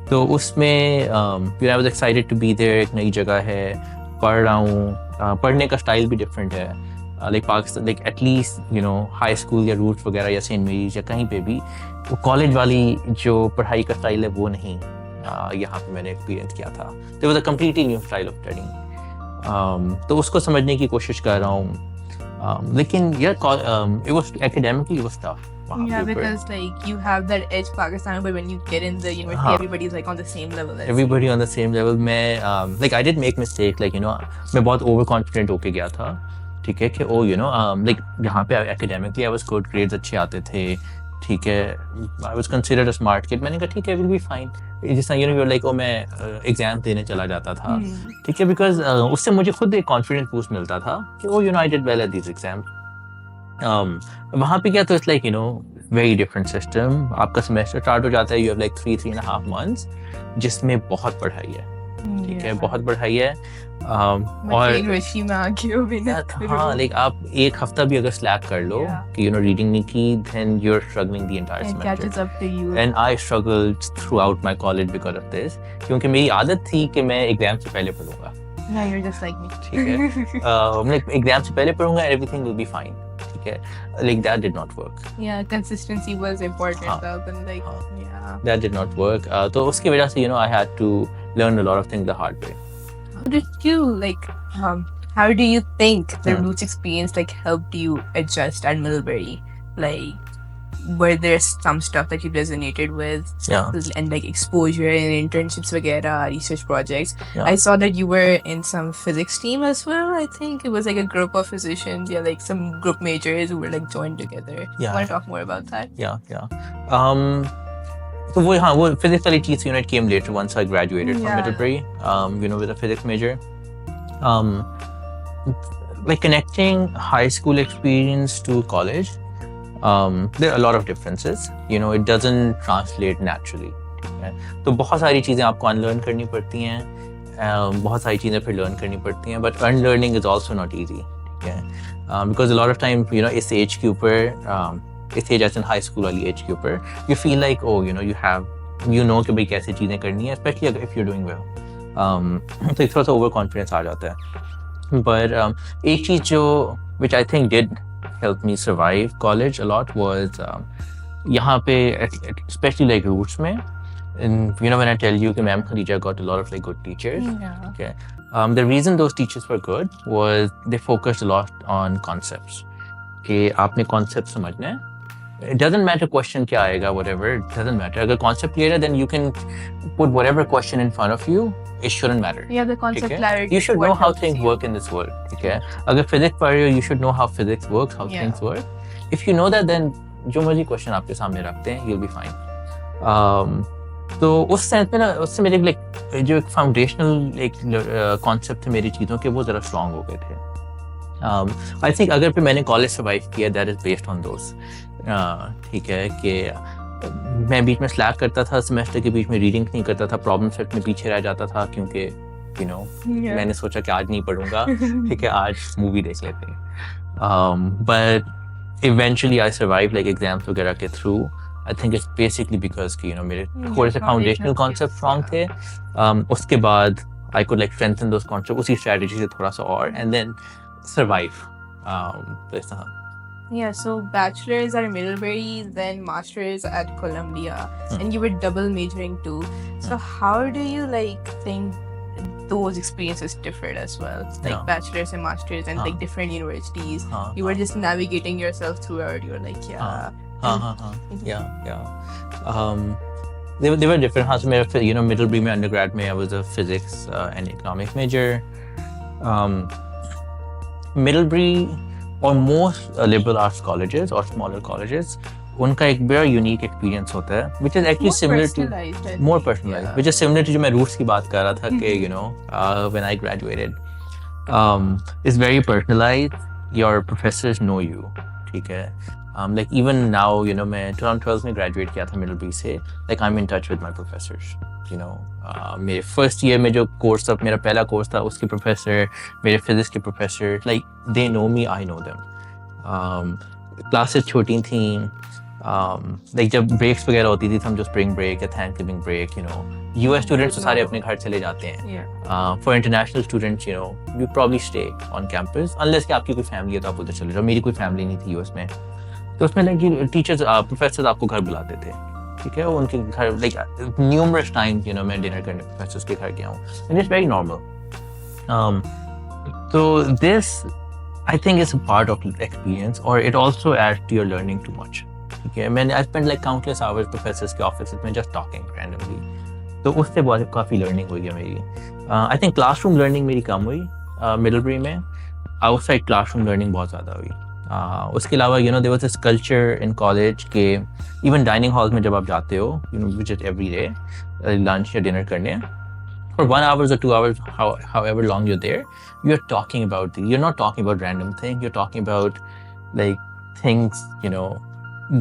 तो उसमें you know, I was excited to be there. एक नई जगह है, पढ़ रहा हूँ, पढ़ने का स्टाइल भी डिफरेंट है. Like Pakistan, like at least you know high school या रूट्स वगैरह या सेंट मेरीज या कहीं पे भी वो कॉलेज वाली जो पढ़ाई का स्टाइल है वो नहीं यहाँ पे मैंने एक्सपीरियंस किया था. तो it was a completely new style of studying. तो उसको समझने की कोशिश कर रहा हूँ. लेकिन यार it was academically it was tough. Yeah, because like you have that edge Pakistan, but when you get in the university, everybody's like on the same level. Everybody on the same level. मैं like I did make mistake, like you know मैं बहुत overconfident होके गया था, ठीक है, कि oh you know like यहाँ पे academically I was good, grades अच्छे आते थे, ठीक है, I was considered a smart kid, मैंने कहा ठीक है, विल बी फाइन। जिस तरह यू लाइक ओ मैं एग्जाम देने चला जाता था, ठीक है, बिकॉज उससे मुझे खुद एक कॉन्फिडेंस बूस्ट मिलता था कि oh you know I did well at this exam. वहाँ पे क्या, तो it's like you know very different system. आपका सेमेस्टर स्टार्ट हो जाता है, यू हैव लाइक 3.5 months जिसमें बहुत पढ़ाई है, ठीक है, बहुत पढ़ाई है। और हाँ, लाइक आप एक हफ्ता भी अगर स्लैक कर लो कि यू नो रीडिंग नहीं की, then you are struggling the entire semester. And I struggled throughout my college because of this, क्योंकि मेरी आदत थी कि मैं एग्जाम से पहले पढ़ूंगा। you're just like me. ठीक है, like एग्जाम से पहले पढ़ूंगा, everything will be fine, ठीक है, like that did not work. Yeah, consistency was important though, and like yeah, that did not work. तो उसकी वजह से you know I had to learn a lot of things the hard way. How did you like how do you think the Roots experience like helped you adjust at Middlebury? Like were there some stuff that you resonated with? And like exposure and internships vagera, research projects. I saw that you were in some physics team as well. I think it was like a group of physicians, like some group majors who were like joined together. Want to talk more about that? So वो physics वाली चीज़ you know it came later once I graduated from Middlebury, you know, with a physics major. Like connecting high school experience to college, there are a lot of differences, you know, it doesn't translate naturally, ठीक है, तो बहुत सारी चीज़ें आपको unlearn करनी पड़ती हैं, बहुत सारी चीज़ें फिर लर्न करनी पड़ती हैं, but unlearning is also not easy, ठीक है, because a lot of time you know इस एज के ऊपर, इस एज एज हाई स्कूल वाली एज के ऊपर you feel like oh you know you have you know कि भाई कैसे चीज़ें करनी है, स्पेशली अगर इफ़ यू डूइंग वेल, तो एक थोड़ा सा ओवर कॉन्फिडेंस आ जाता है। पर एक चीज़ जो which I think did helped me survive college a lot was यहाँ पे especially like Roots में, and you know when I tell you कि Ma'am Khadija got a lot of like good teachers, okay, the reason those teachers were good was they focused a lot on concepts, कि आपने concept समझना है, it doesn't matter question क्या आएगा, whatever, it doesn't matter, अगर concept clear है then you can put whatever question in front of you, it shouldn't matter. Yeah, the concept clarity. You should know how things work in this world, ठीक है, अगर physics पढ़ रहे हो you should know how physics works, how things work. If you know that, then जो मर्जी question आपके सामने रखते हैं you'll be fine. तो उस सेंस में ना उससे मेरे like जो एक फाउंडेशनल एक कॉन्सेप्ट थे मेरी चीज़ों के, वो ज़रा स्ट्रॉन्ग हो गए थे। आई थिंक अगर फिर मैंने कॉलेज सर्वाइव किया, that is based on those, ठीक है, कि मैं बीच में स्लैक करता था, सेमेस्टर के बीच में रीडिंग नहीं करता था, प्रॉब्लम सेट में पीछे रह जाता था, क्योंकि यू नो मैंने सोचा कि आज नहीं पढ़ूंगा, ठीक है, आज मूवी देख लेते हैं, but eventually I survive like exams वगैरह के through. I think it's basically because कि यू नो मेरे थोड़े से फाउंडेशनल कॉन्सेप्ट स्ट्रॉन्ग थे, उसके बाद I could like strengthen those concept उसी स्ट्रेटजी से थोड़ा सा और, एंड देन सर्वाइव। तो इस तरह। Yeah, so bachelor's at Middlebury, then master's at Columbia, and you were double majoring too. So how do you like think those experiences differed as well? Like bachelor's and master's and like different universities. You were just navigating yourself throughout. You were like, They were different. हाँ, so मेरा you know Middlebury में undergrad में I was a physics and economics major. Middlebury और most liberal arts colleges और smaller colleges, उनका एक बड़ा unique experience होता है which is actually similar to more personalised, which is similar to जो मैं रूट्स की बात कर रहा था कि you know when I graduated is very personalised, your professors know you, ठीक है, like even now you know मैं 2012 में ग्रेजुएट किया था मिडलबरी से, like I am in touch with my professors, you know मेरे फर्स्ट ईयर में जो कोर्स था, मेरा पहला कोर्स था, उसके प्रोफेसर, मेरे फिजिक्स के professor, like they know me, I know them. Classes छोटी थी, लाइक जब ब्रेक्स वगैरह होती थी, समझो स्प्रिंग ब्रेक या Thanksgiving break, you know US students तो सारे अपने घर चले जाते हैं, for international students you know you probably stay on campus unless कि आपकी कोई फैमिली है तो आप उधर चले जाओ। मेरी कोई फैमिली नहीं थी यूएस में, तो उसमें लाइक टीचर्स प्रोफेसर्स आपको घर बुलाते थे, ठीक है, उनके घर like numerous times you know मैं डिनर करने प्रोफेसर्स के घर गया हूँ, एंड इट्स वेरी नॉर्मल। तो this I think is a part of experience और it also adds to your learning too much, ठीक है। मैंने I spend like countless hours professors के ऑफिस में जस्ट टॉकिंग रैंडमली, तो उससे बहुत काफ़ी लर्निंग हुई है मेरी। आई थिंक क्लासरूम लर्निंग मेरी कम हुई मिडलबरी में, आउटसाइड क्लासरूम लर्निंग बहुत ज़्यादा हुई। उसके अलावा you know there was this culture in college के इवन डाइनिंग हॉल में जब आप जाते हो you know visit every day lunch या डिनर करने for 1 hour or 2 hours, however long you're there, you're talking about you're not talking about random things, you're talking about like things, you know,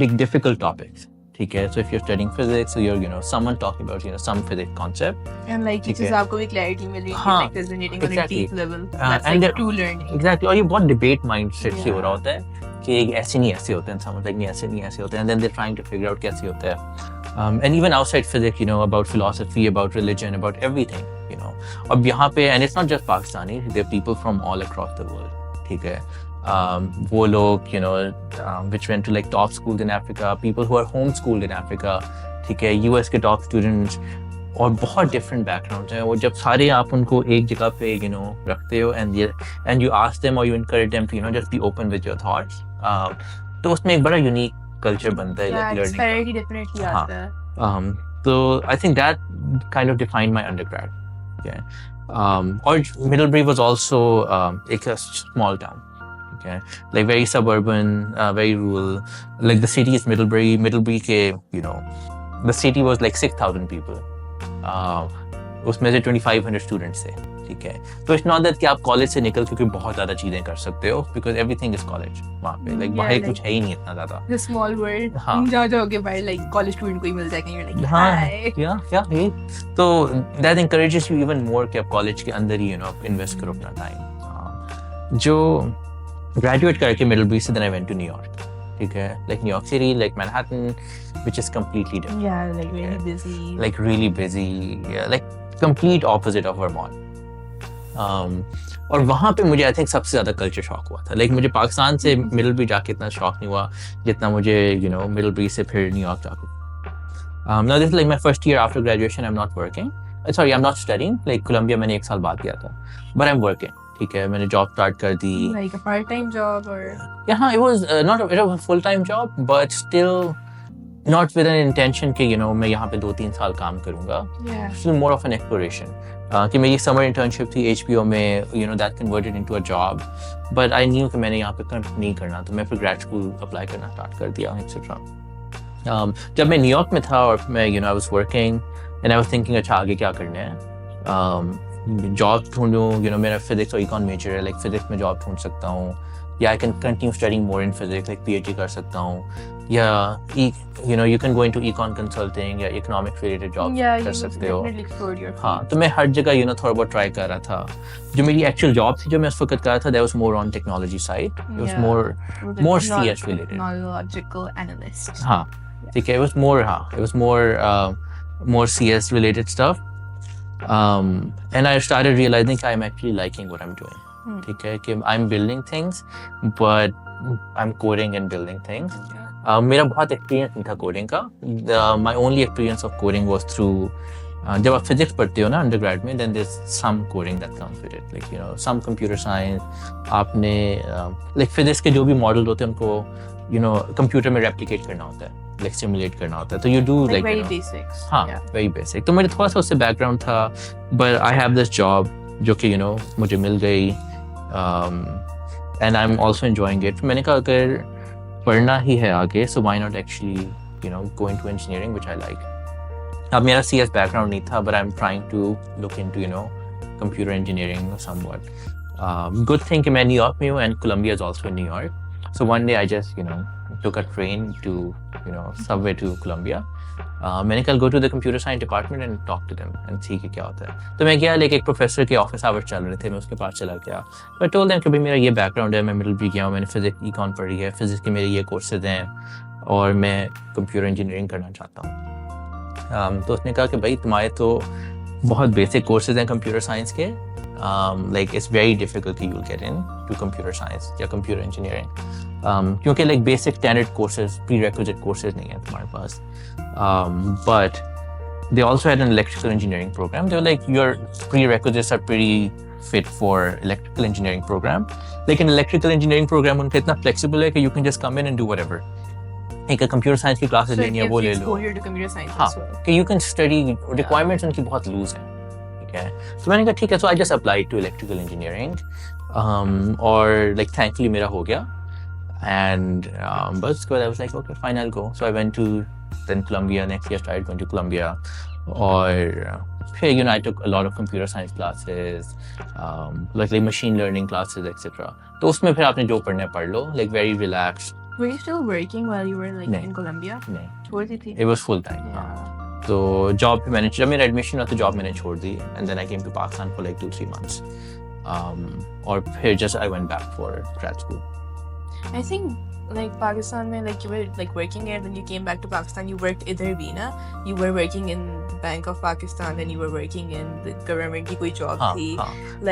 big difficult topics. Okay, so if you're studying physics, so you're, you know, someone talking about, you know, some physics concept. And like teachers आपको भी clarity मिल रही है, like resonating on a deep level. That's and like true learning. Exactly. और ये बहुत debate mindset से हो रहा होता है कि ऐसे नहीं ऐसे होते हैं, someone's like नहीं ऐसे होते हैं, and then they're trying to figure out कैसे होता है. And even outside physics, you know, about philosophy, about religion, about everything, you know. अब यहाँ पे, and it's not just Pakistani, there are people from all across the world, ठीक है. वो लोग, you know, which went to like top schools in Africa, people who are homeschooled in Africa, ठीक है, US के top students, और बहुत different backgrounds हैं. वो जब सारे आप उनको एक जगह पे, you know, रखते हो and you ask them or you encourage them to, you know, just be open with your thoughts. तो उसमें एक बड़ा unique culture बनता है, like learning. Disparity definitely आता है. So I think that kind of defined my undergrad. Okay. Or Middlebury was also like a small town. Okay, like very suburban, very rural. Like the city is Middlebury. Middlebury के, you know, the city was like 6,000 people. उसमें से 2,500 students थे. ठीक है, तो it's not that कि आप college से निकल के बहुत ज़्यादा चीज़ें कर सकते हो, बिकॉज एवरीथिंग इज कॉलेज वहाँ पे, लाइक बाहर कुछ है ही नहीं इतना ज़्यादा. The small world. हाँ. जहाँ जाओगे बाहर like college student कोई मिल जाएगा, you're like, हाँ, hi. yeah. तो that encourages you even more कि आप कॉलेज के अंदर ही, you know, इन्वेस्ट करो अपना टाइम. जो ग्रेजुएट करके मिडलबरी से then I went to New York. ठीक है, like New York City, like Manhattan, which is completely different. Yeah, like really busy. Like really busy, yeah, like complete opposite of Vermont. और वहाँ पे मुझे I think सबसे ज़्यादा culture shock हुआ था. लाइक मुझे पाकिस्तान से मिडलबरी जाके इतना शॉक नहीं हुआ जितना मुझे, यू नो, मिडलबरी से फिर न्यूयॉर्क जाके. Now this is like my first year after graduation. I'm not working. Sorry, I'm not studying. Like Columbia मैंने 1 साल बाद किया था, but I'm working. ठीक है, मैंने जॉब स्टार्ट कर दी. Like a part-time job or? Yeah, it was not a full-time job, but still not with an intention कि, you know, मैं यहाँ पे 2-3 साल काम करूँगा. Yeah. Still more of an exploration. कि मेरी समर इंटर्नशिप थी HBO में, you know, that converted into a job, but I knew कि मैंने यहाँ पे नहीं करना, तो मैं फिर ग्रेड स्कूल अप्लाई करना स्टार्ट कर दिया, etc. जब मैं न्यूयॉर्क में था और मैं, you know, I was working and I was thinking अच्छा आगे क्या करना है, जॉब ढूंढूँ, you know, मेरा फिजिक्स और इकॉन मेजर है, लाइक फिजिक्स में जॉब ढूंढ सकता हूँ, या I can continue studying more in physics, like PhD कर सकता हूँ, या you know, you can go into econ consulting या economics related job कर सकते हो. हाँ, तो मैं हर जगह, you know, थोड़ा बहुत ट्राई कर रहा था. जो मेरी एक्चुअल जॉब थी जो मैं उस वक्त कर रहा था, that was more on technology side. It was more CS related. Technological analyst. हाँ, ठीक है, it was more CS related stuff. And I started realizing I'm actually liking what I'm doing. ठीक है, कि I'm building things, but I'm coding and building things. मेरा बहुत experience नहीं था कोडिंग का. My only experience of coding was through जब आप फिजिक्स पढ़ते हो ना अंडरग्रेड में, then there's some coding that comes with it, like, you know, some computer science. आपने like फिजिक्स के जो भी मॉडल होते हैं उनको, you know, कंप्यूटर में रेप्लिकेट करना होता है, like सिमुलेट करना होता है, तो you do like very you know, basics. हाँ, very basic. तो मेरे थोड़ा सा उससे बैकग्राउंड था, but I have this job जो कि, you know, मुझे मिल गई, and I'm also enjoying it. मैंने कहा अगर पढ़ना ही है आगे, so why not actually, you know, go into engineering, which I like. अब मेरा CS background नहीं था, but I'm trying to look into, you know, computer engineering somewhat. Good thing कि मैं न्यूयॉर्क में हूँ and Columbia is also in New York. So one day I just, you know, took a train to, you know, subway to Columbia. मैंने कल go to the computer science department and talk to them and see कि क्या होता है. तो मैं गया, लेकिन एक प्रोफेसर के ऑफिस आवर्स चल रहे थे, मैं उसके पास चला गया. I told them कि भाई मेरा ये बैकग्राउंड है, मैं मिडलबरी गया हूँ, मैंने फिजिक्स इकॉन पढ़ी है, फिजिक्स के मेरे ये कोर्सेज हैं और मैं कंप्यूटर इंजीनियरिंग करना चाहता हूँ. तो उसने कहा कि भाई तुम्हारे तो बहुत बेसिक कोर्सेज हैं कंप्यूटर साइंस के, like it's very difficult you'll get in to computer science या computer engineering, क्योंकि like basic standard courses, prerequisite courses नहीं है तुम्हारे पास. But they also had an electrical engineering program. They were like, your prerequisites are pretty fit for electrical engineering program. Like an electrical engineering program उनका इतना flexible है कि you can just come in and do whatever. एक computer science की classes लेनी है वो ले लो. Exposure to computer science हाँ, as well. कि you can study, requirements उनकी बहुत loose है. ठीक है, तो मैंने कहा ठीक है, so I just applied to electrical engineering, और like thankfully मेरा हो गया. And but school, I was like, okay, fine, I'll go. So I went to then Columbia. Next year, started going to Columbia. Or here, you know, I took a lot of computer science classes, like machine learning classes, etc. तो उसमें फिर आपने जो पढ़ना है पढ़ लो, like very relaxed. Were you still working while you were like नहीं. in Colombia? नहीं. छोड़ दी थी? It was full time. Yeah. तो जॉब भी मैंने जब मेरा एडमिशन हुआ तो जॉब मैंने छोड़ दी and then I came to Pakistan for like 2-3 months. और फिर just I went back for grad school. I think like Pakistan mein like you were like working here, then you came back to Pakistan, you worked idhar bhi na, you were working in the Bank of Pakistan, then you were working in the government की कोई job थी,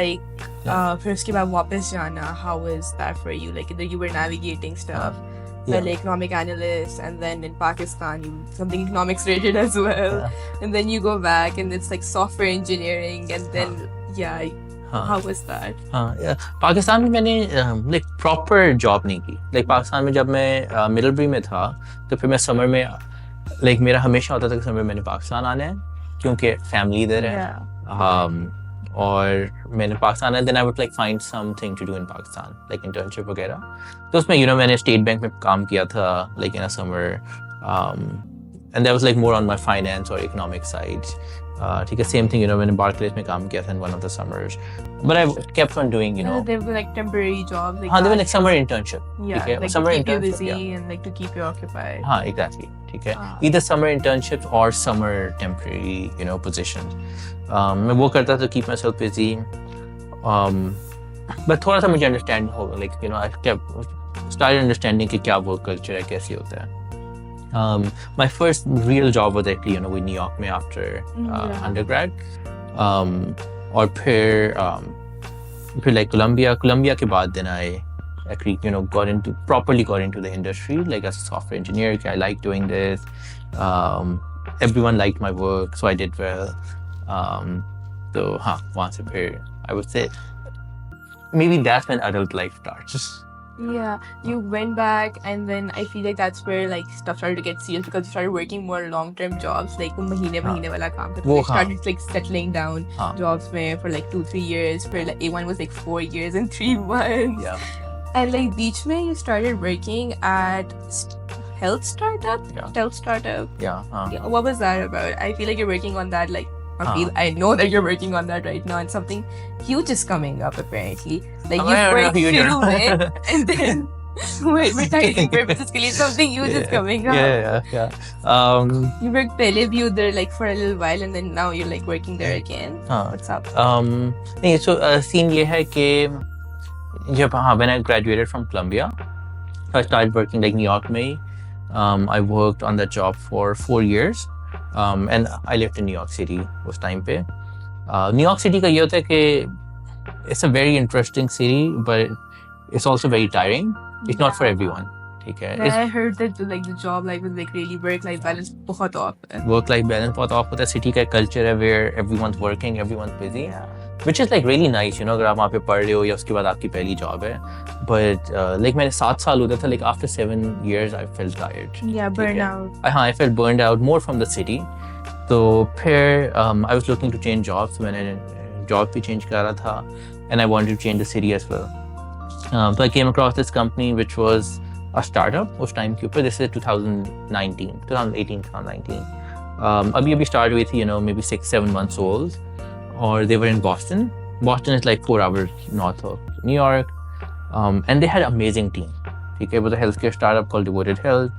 like फिर उसके बाद वापस जाना, how was that for you? Like either you were navigating stuff, like economic analyst, and then in Pakistan you something economics related as well, and then you go back and it's like software engineering, and then how was that? Pakistan में मैंने like proper job नहीं की. Like Pakistan में जब मैं मिडलबरी में था तो फिर मैं समर में लाइक मेरा हमेशा होता था कि समर में मैंने पाकिस्तान आना है क्योंकि फैमिली इधर है. और मैंने पाकिस्तान आना, then I would like find something to do in Pakistan, like internship वगैरह. तो उसमें यू नो मैंने स्टेट बैंक में काम किया था like in a summer, and that was like more on my finance और इकोनॉमिक साइड. ठीक है, सेम थिंग यू नो मैंने बार्कलेज में काम किया था in one of the summers, but I kept on doing you know they were like temporary jobs, like हाँ they were like summer internship. yeah, ठीक है, like summer to keep you internship, busy and like to keep you occupied. हाँ exactly. ठीक है, either summer internships or summer temporary you know positions. मैं वो करता था to keep myself busy, but थोड़ा सा मुझे understand हो like you know I kept started understanding कि क्या work culture है, कैसे होता है. My first real job was actually you know with New York में after undergrad, और फिर like Columbia के बाद then I actually you know properly got into the industry like as a software engineer. I liked doing this. Everyone liked my work, so I did well. So वहाँ से फिर I would say maybe that's when adult life starts. Yeah, you went back, and then I feel like that's where like stuff started to get serious because you started working more long-term jobs, like महीने वाला काम करते. You started like settling down jobs में for like 2-3 years. For like A1 was like 4 years and 3 months. Yeah. And like beach में you started working at health startup. Yeah. What was that about? I feel like you're working on that like. I know that you're working on that right now, and something huge is coming up apparently. Like you worked through it, and then we're talking purposes के लिए something huge is coming up. Yeah. You worked पहले भी उधर like for a little while, and then now you're like working there again. What's up? नहीं, so scene ये है कि जब when I graduated from Columbia, I started working like New York में. I worked on that job for 4 years. And I lived in New York City उस time पे. New York City का ये होता है कि it's a very interesting city, but it's also very tiring. It's not for everyone. ठीक है. I heard that like the job life is like really work-life balance बहुत off. Work-life balance बहुत off होता है. City का culture है where everyone's working, everyone's busy. Which is like really nice, you know, अगर आप वहाँ पे पढ़ रहे हो या उसके बाद आपकी पहली जॉब है. But like मैंने 7 साल होता था, like after 7 years I felt tired. Yeah, burnout. I felt burned out more from the city. तो फिर I was looking to change jobs. मैंने job भी change करा था, and I wanted to change the city as well. So I came across this company which was a startup उस time के ऊपर. This is 2018-2019. अभी start हुई थी, you know, maybe 6-7 months old. Or they were in Boston. Boston is like 4 hours north of New York. And they had an amazing team. Okay, it was a healthcare startup called Devoted Health.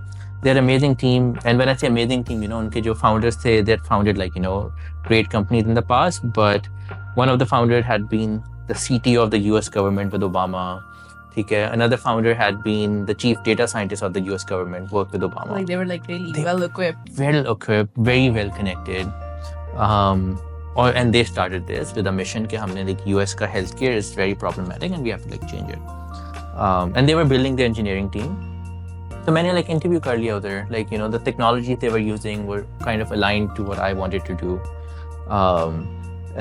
They had an amazing team. And when I say amazing team, you know, unke jo founders the, they had founded like, you know, great companies in the past. But one of the founders had been the CTO of the US government with Obama. Okay, another founder had been the chief data scientist of the US government, worked with Obama. Like they were like really well equipped. Well equipped, very well connected. And they started this with a mission कि हमने like US का healthcare is very problematic and we have to like change it. And they were building the engineering team. So मैंने like interview कर लिया उधर. Like you know the technologies they were using were kind of aligned to what I wanted to do.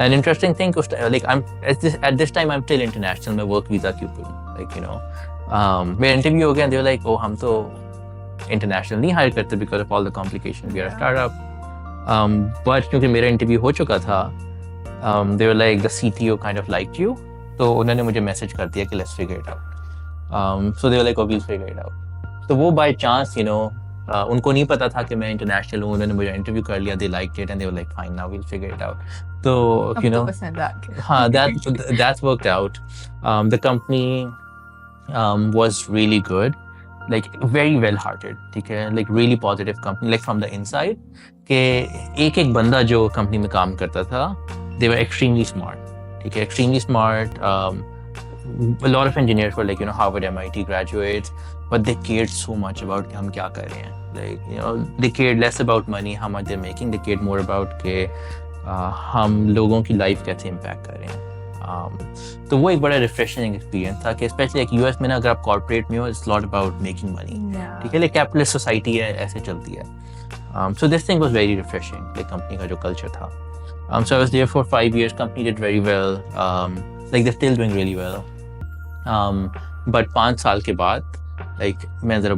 An interesting thing like I'm at this time I'm still international. मैं work visa के ऊपर like you know मेरा interview हो गया and they were like oh हम तो international नहीं hire करते because of all the complications. We are a startup. But क्योंकि मेरा इंटरव्यू हो चुका था, they were like the CTO kind of liked you, तो उन्होंने मुझे मैसेज कर दिया कि let's figure it out. So they were like, oh, we'll figure it out. तो वो by chance, उनको नहीं पता था कि मैं इंटरनेशनल हूँ, उन्होंने मुझे इंटरव्यू कर लिया, they liked it and they were like, fine, now we'll figure it out. तो पसंद आ गया. हाँ, that's worked out. The company was really good, like very well hearted, ठीक है, like really positive company, like from the inside, कि एक बंदा जो कंपनी में काम करता था, they were extremely smart, ठीक है, extremely smart. A lot of engineers were like, Harvard, MIT graduates, but they cared so much about कि हम क्या कर रहे हैं. Like, they cared less about money, how much they're making. They cared more about कि हम लोगों की लाइफ कैसे इम्पैक्ट कर रहे हैं. तो वो एक बड़ा रिफ्रेशिंग एक्सपीरियंस था कि स्पेशली लाइक यूएस में ना अगर आप कॉर्पोरेट में हो, it's not about making money, ठीक है, लाइक कैपिटलिस्ट सोसाइटी है, ऐसे चलती है. So this thing was very refreshing, like company का जो कल्चर था. So I was there for 5 years. Company did very well. Like they're still doing really well. But 5 साल के बाद, like मैं जरा,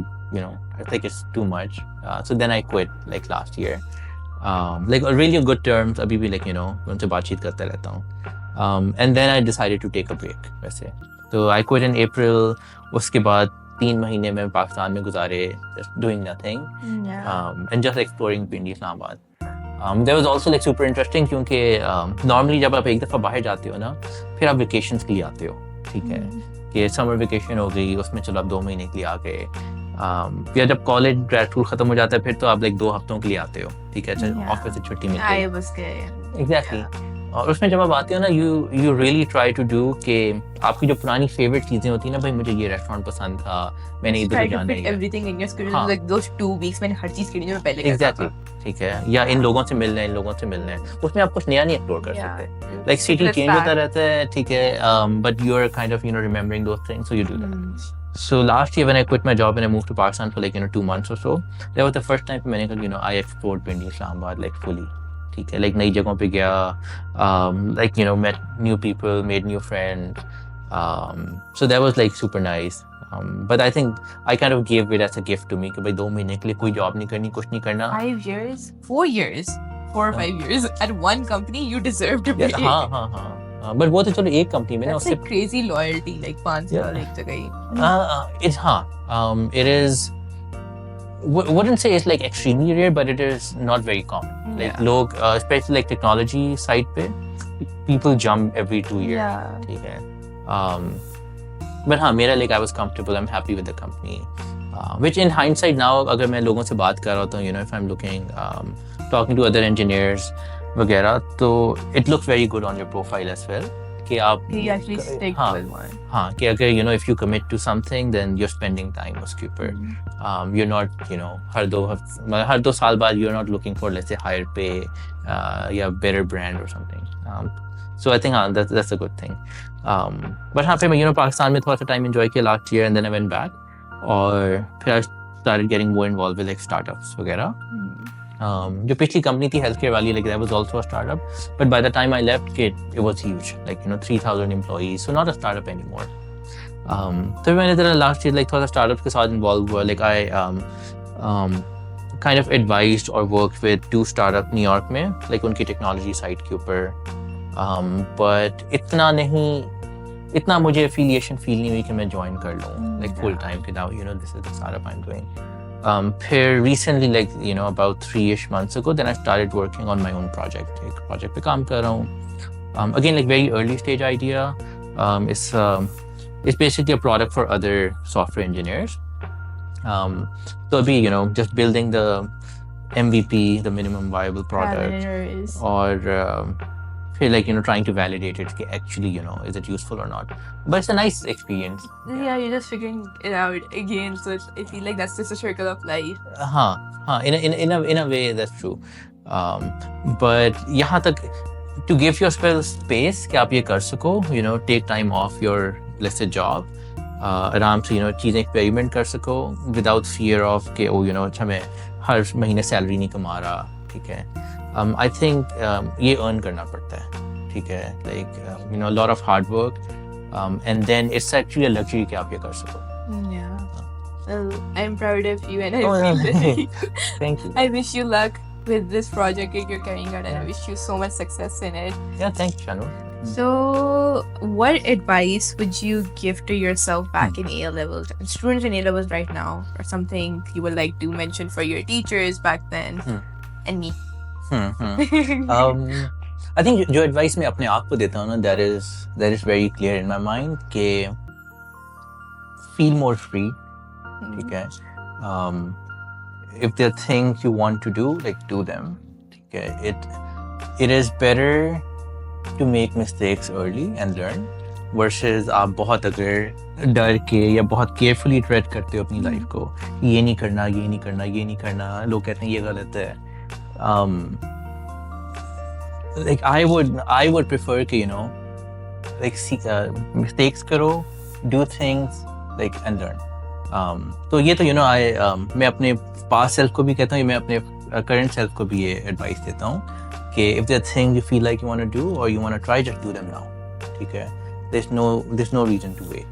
I think it's too much. So then I quit like last year. Like really good terms. अभी भी like उनसे बातचीत करता रहता हूँ. And then I decided to take a break. वैसे तो I quit in April. उसके बाद 3 महीने में पाकिस्तान में गुजारे, just doing nothing. And just exploring Pindi Islamabad. That was also like super interesting क्योंकि normally जब आप एक दफ़ा बाहर जाते हो ना, फिर आप vacations के लिए आते हो, ठीक है, कि समर वेकेशन हो गई, उसमें चलो आप 2 महीने के लिए आ गए. या जब कॉलेज ग्रेजुएट खत्म हो जाता है फिर तो आप लाइक 2 हफ्तों के लिए आते हो, ठीक है, ऑफिस से छुट्टी मिलती है. एग्जैक्टली. और उसमें जब आप आते हो ना, you really try to do कि आपकी जो पुरानी फेवरेट चीजें होती है ना, भाई मुझे ये रेस्टोरेंट पसंद था, मैंने इधर जाना है, everything in your schedule, like those 2 weeks मैंने हर चीज के लिए मैं पहले एग्जैक्टली, ठीक है, या इन लोगों से मिलना है, इन लोगों से मिलना है, उसमें आप कुछ नया नहीं एक्सप्लोर कर सकते. लाइक सिटी चेंज होता रहता है, ठीक है, but you are kind of remembering those things, so you do that. So last year when I quit my job and I moved to Pakistan for like 2 months or so, that was the first time मैंने कहा I explored Pindi Islamabad like fully, ठीक है, like नई जगहों पे गया, like met new people, made new friends, so that was like super nice. But I think I kind of gave it as a gift to me कि भाई 2 महीने के लिए कोई जॉब नहीं करनी, कुछ नहीं करना. 5 years, 4 years, 4 or 5 years at one company, you deserve to be. हाँ. बट वो तो चलो एक कंपनी में ना, उससे क्रेजी लॉयल्टी, लाइक 5 साल एक जगह ही. It is, wouldn't say it's like extremely rare, but it is not very common. Like लोग especially like technology side पे people jump every 2 years, ठीक है. But हाँ, मेरा like I was comfortable, I'm happy with the company, which in hindsight now अगर मैं लोगों से बात कर रहा होता हूँ, if I'm looking talking to other engineers वगैरह, तो it looks very good on your profile as well कि आप हाँ कि अगर if you commit to something then you're spending time उसके ऊपर. You're not हर 2 साल बाद you're not looking for let's say higher pay या better brand or something. So I think that's a good thing. But हाँ फिर मैं पाकिस्तान में थोड़ा सा time enjoy किया last year and then I went back और फिर I started getting more involved with like startups वगैरह. जो पिछली कंपनी थी हेल्थ केयर वाली, like that was also a startup, but by the time I left it was huge, like 3,000 employees, so not a startup anymore. तो मैंने तरह last year like थोड़ा startups के साथ involved हुआ, like I kind of advised or worked with 2 startup New York में, like उनकी technology side के ऊपर, but इतना मुझे affiliation feel नहीं हुई कि मैं join कर लूँ like full time कि now this is the startup I'm doing. फिर recently like about 3-ish months ago then I started working on my own project. एक project पे काम कर रहा हूँ, again like very early stage idea. It's basically a product for other software engineers. So अभी just building the MVP, the minimum viable product, or feel like trying to validate it actually is it useful or not, but it's a nice experience. Yeah, you're just figuring it out again, so I feel like that's just a circle of life. In a way that's true. But यहाँ तक to give yourself space कि आप ये कर सको, take time off your let's say job, आराम से चीजें experiment कर सको without fear of कि अच्छा मैं हर महीने सैलरी नहीं कमा रहा, ठीक है. I think ये earn करना पड़ता है, ठीक है, like a lot of hard work, and then it's actually a luxury कि आप ये कर सको. Yeah. Well, I'm proud of you and I feel Thank you. I wish you luck with this project that you're carrying out and I wish you so much success in it. Yeah, thank you, Shanu. So, what advice would you give to yourself back in A levels, students in A levels right now, or something you would like to mention for your teachers back then, and me? I think जो advice मैं अपने आप को देता हूँ ना, that is very clear in my mind कि feel more free, ठीक है? If there are things you want to do, like do them, ठीक है? It is better to make mistakes early and learn versus आप बहुत अगर डर के या बहुत केयरफुली ट्रेड करते हो अपनी लाइफ को, ये नहीं करना, ये नहीं करना, ये नहीं करना, लोग कहते हैं ये गलत है. Like I would prefer कि like mistakes करो, do things like and learn. तो ये तो मैं अपने past self को भी कहता हूँ, मैं अपने current self को भी ये advice देता हूँ कि if there are things you feel like you want to do or you want to try, just do them now. ठीक है? There's no reason to wait.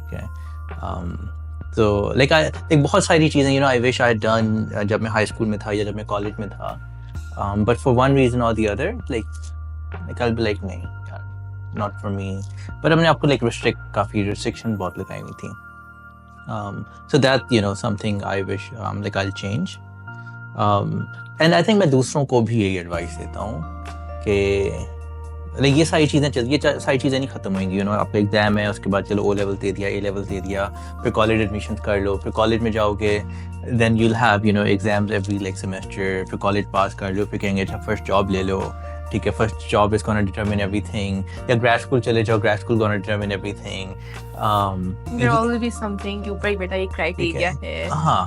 Okay. So like बहुत सारी चीजें I wish I had done जब मैं high school में था या जब मैं college में था. But for one reason or the other, like I'll be like नहीं यार, not for me. But अपने आप को like काफी restriction बहुत लगाई हुई थी. So that something I wish like I'll change. And I think मैं दूसरों को भी यही एडवाइस देता हूँ कि ये सारी चीज़ें नहीं खत्म होंगी. आपका एग्जाम है, उसके बाद चलो O लेवल दे दिया, A लेवल दे दिया, फिर कॉलेज एडमिशन कर लो, फिर कॉलेज में जाओगे, then you'll have exams every like semester, फिर कॉलेज पास कर लो, फिर कहेंगे अच्छा फर्स्ट जॉब ले लो, ठीक है, first job is gonna determine everything, या ग्रेड स्कूल चले जाओ, grade school gonna determine everything. There will always be something कि ऊपर ही बेटा ये क्राइटेरिया है. हाँ,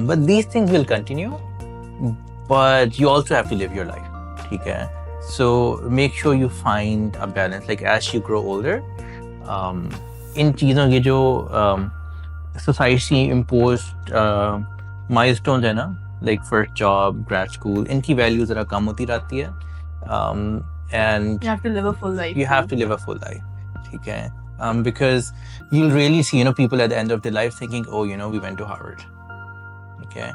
but these things will continue, but you also have to live your life, ठीक है? So make sure you find a balance, like as you grow older, इन चीज़ों के जो society imposed milestones है ना, like first job, grad school, इनकी value ज़रा कम होती रहती है. And you have to live a full life. You have to live a full life, ठीक है? Because you'll really see, people at the end of their life thinking, oh, we went to Harvard. Okay,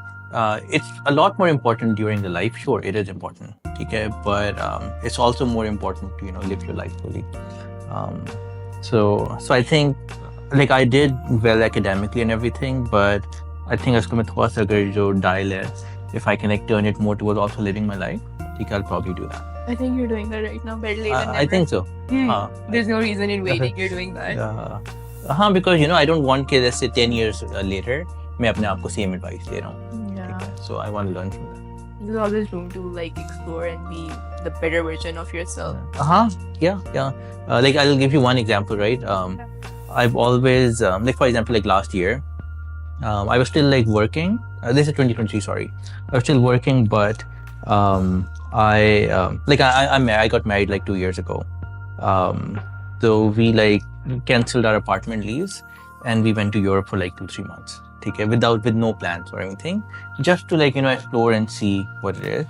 it's a lot more important during the life. Sure, it is important. Okay, but it's also more important to live your life fully. So I think like I did well academically and everything, but I think as मैं थोड़ा सा अगर जो dial है, if I can like turn it more towards also living my life, ठीक है, I'll probably do that. I think you're doing that right now. Better late than never. I think so. There's no reason in waiting. You're doing that. Because I don't want कि let's say 10 years later मैं अपने आप को same advice दे रहा हूँ. Yeah. So I want to learn from that. There's always room to like explore and be the better version of yourself. Yeah. Like I'll give you one example, right? I've always like for example like last year, I was still like working. This is 2023, sorry. I was still working, but I got married like 2 years ago. So we like cancelled our apartment lease and we went to Europe for like 2-3 months. Okay, with no plans or anything, just to like explore and see what it is.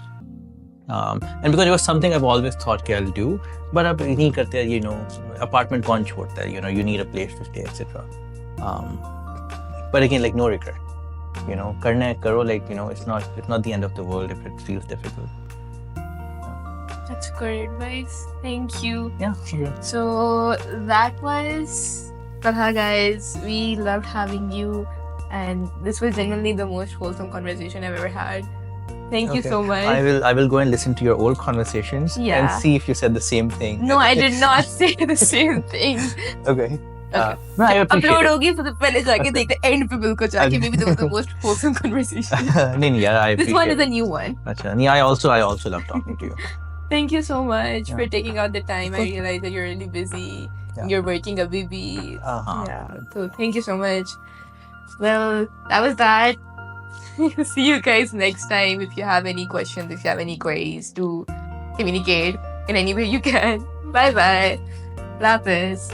And because it was something I've always thought I'll do, but अब नहीं करते, apartment कौन छोड़ता है, you need a place to stay, etc. But again, like no regret, करना है करो, like it's not the end of the world if it feels difficult. That's great advice. Thank you. Yeah. Okay. So that was Talha, guys. We loved having you, and this was genuinely the most wholesome conversation I've ever had. Thank you so much. I will go and listen to your old conversations and see if you said the same thing. No, I did not say the same thing. Okay. No, I appreciate upload होगी तो पहले जाके देखते end पे बिल्कुल जाके maybe that was the most wholesome conversation. नहीं यार, I appreciate. This one is a new one. अच्छा, नहीं, I also love talking to you. Thank you so much for taking out the time. I realize that you're really busy. Yeah. You're working a baby. Yeah. So thank you so much. Well, that was that. See you guys next time. If you have any questions, if you have any queries, to communicate in any way you can. Bye bye. Lapis.